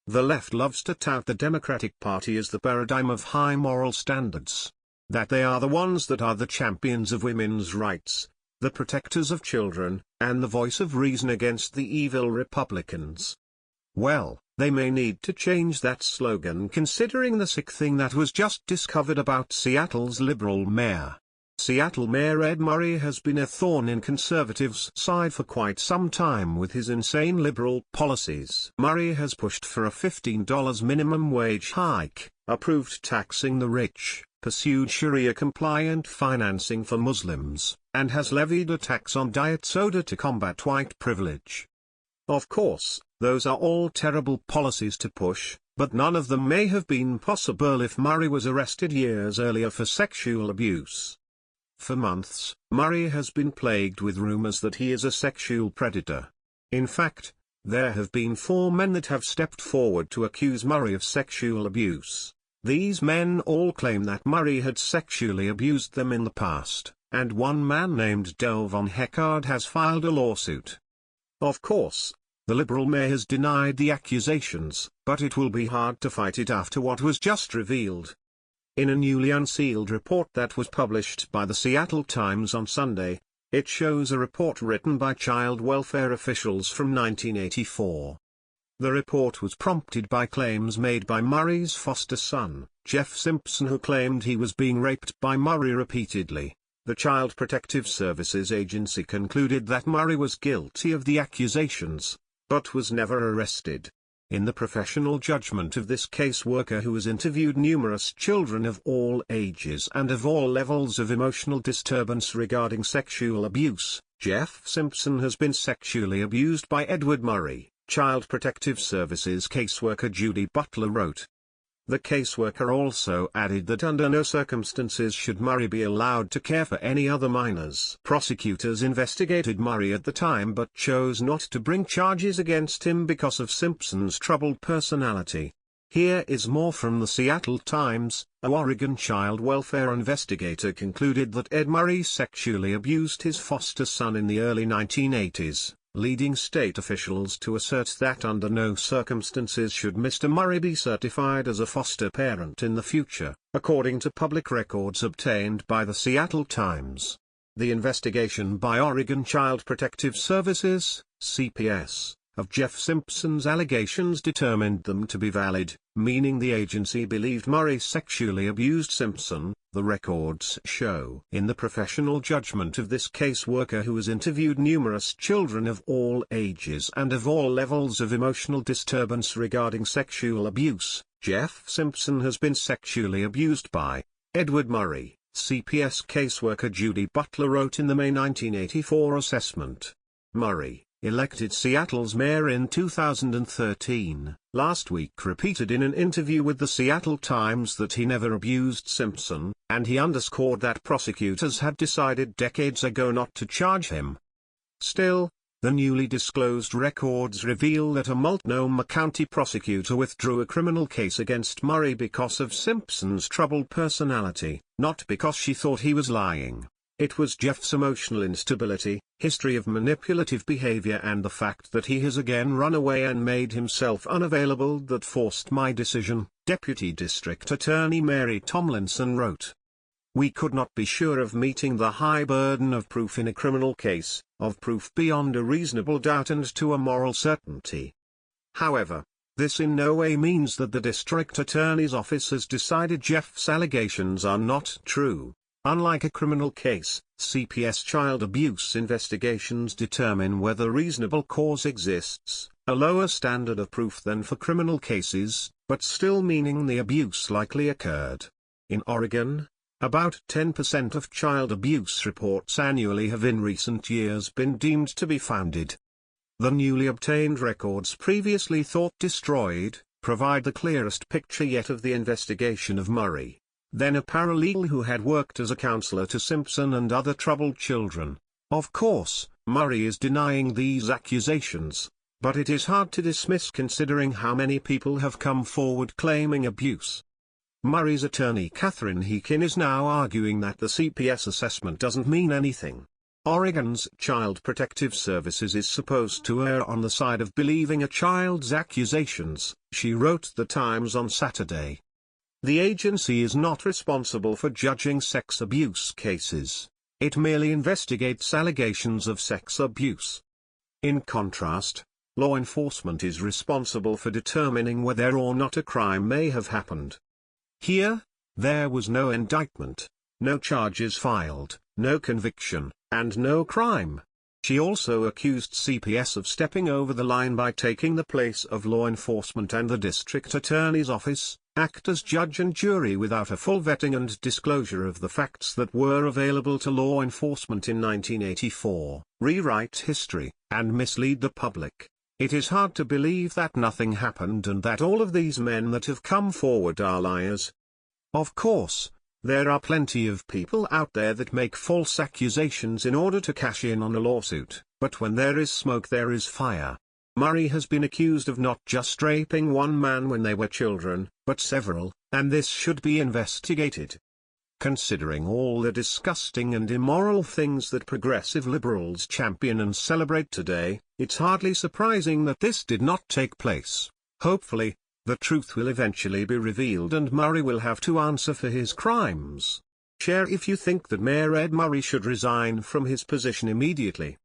The left loves to tout the Democratic Party as the paradigm of high moral standards. That they are the ones that are the champions of women's rights, the protectors of children, and the voice of reason against the evil Republicans. Well, they may need to change that slogan considering the sick thing that was just discovered about Seattle's liberal mayor. Seattle Mayor Ed Murray has been a thorn in conservatives' side for quite some time with his insane liberal policies. Murray has pushed for a $15 minimum wage hike, approved taxing the rich, pursued Sharia-compliant financing for Muslims, and has levied a tax on diet soda to combat white privilege. Of course, those are all terrible policies to push, but none of them may have been possible if Murray was arrested years earlier for sexual abuse. For months, Murray has been plagued with rumors that he is a sexual predator. In fact, there have been 4 men that have stepped forward to accuse Murray of sexual abuse. These men all claim that Murray had sexually abused them in the past, and one man named Delvon Heckard has filed a lawsuit. Of course, the Liberal mayor has denied the accusations, but it will be hard to fight it after what was just revealed. In a newly unsealed report that was published by the Seattle Times on Sunday, it shows a report written by child welfare officials from 1984. The report was prompted by claims made by Murray's foster son, Jeff Simpson, who claimed he was being raped by Murray repeatedly. The Child Protective Services Agency concluded that Murray was guilty of the accusations, but was never arrested. In the professional judgment of this caseworker who has interviewed numerous children of all ages and of all levels of emotional disturbance regarding sexual abuse, Jeff Simpson has been sexually abused by Edward Murray, Child Protective Services caseworker Judy Butler wrote. The caseworker also added that under no circumstances should Murray be allowed to care for any other minors. Prosecutors investigated Murray at the time but chose not to bring charges against him because of Simpson's troubled personality. Here is more from the Seattle Times. An Oregon child welfare investigator concluded that Ed Murray sexually abused his foster son in the early 1980s. Leading state officials to assert that under no circumstances should Mr. Murray be certified as a foster parent in the future, according to public records obtained by the Seattle Times. The investigation by Oregon Child Protective Services, CPS, of Jeff Simpson's allegations determined them to be valid, meaning the agency believed Murray sexually abused Simpson, the records show. In the professional judgment of this caseworker who has interviewed numerous children of all ages and of all levels of emotional disturbance regarding sexual abuse, Jeff Simpson has been sexually abused by Edward Murray, CPS caseworker Judy Butler wrote in the May 1984 assessment. Murray, elected Seattle's mayor in 2013, last week repeated in an interview with the Seattle Times that he never abused Simpson, and he underscored that prosecutors had decided decades ago not to charge him. Still, the newly disclosed records reveal that a Multnomah County prosecutor withdrew a criminal case against Murray because of Simpson's troubled personality, not because she thought he was lying. It was Jeff's emotional instability, history of manipulative behavior and the fact that he has again run away and made himself unavailable that forced my decision, Deputy District Attorney Mary Tomlinson wrote. We could not be sure of meeting the high burden of proof in a criminal case, of proof beyond a reasonable doubt and to a moral certainty. However, this in no way means that the District Attorney's office has decided Jeff's allegations are not true. Unlike a criminal case, CPS child abuse investigations determine whether reasonable cause exists, a lower standard of proof than for criminal cases, but still meaning the abuse likely occurred. In Oregon, about 10% of child abuse reports annually have in recent years been deemed to be founded. The newly obtained records previously thought destroyed, provide the clearest picture yet of the investigation of Murray. Then a paralegal who had worked as a counselor to Simpson and other troubled children. Of course, Murray is denying these accusations, but it is hard to dismiss considering how many people have come forward claiming abuse. Murray's attorney Catherine Heekin is now arguing that the CPS assessment doesn't mean anything. Oregon's Child Protective Services is supposed to err on the side of believing a child's accusations, she wrote The Times on Saturday. The agency is not responsible for judging sex abuse cases. It merely investigates allegations of sex abuse. In contrast, law enforcement is responsible for determining whether or not a crime may have happened. Here, there was no indictment, no charges filed, no conviction, and no crime. She also accused CPS of stepping over the line by taking the place of law enforcement and the district attorney's office, act as judge and jury without a full vetting and disclosure of the facts that were available to law enforcement in 1984, rewrite history, and mislead the public. It is hard to believe that nothing happened and that all of these men that have come forward are liars. Of course, there are plenty of people out there that make false accusations in order to cash in on a lawsuit, but when there is smoke there is fire. Murray has been accused of not just raping one man when they were children, but several, and this should be investigated. Considering all the disgusting and immoral things that progressive liberals champion and celebrate today, it's hardly surprising that this did not take place. Hopefully, the truth will eventually be revealed and Murray will have to answer for his crimes. Share if you think that Mayor Ed Murray should resign from his position immediately.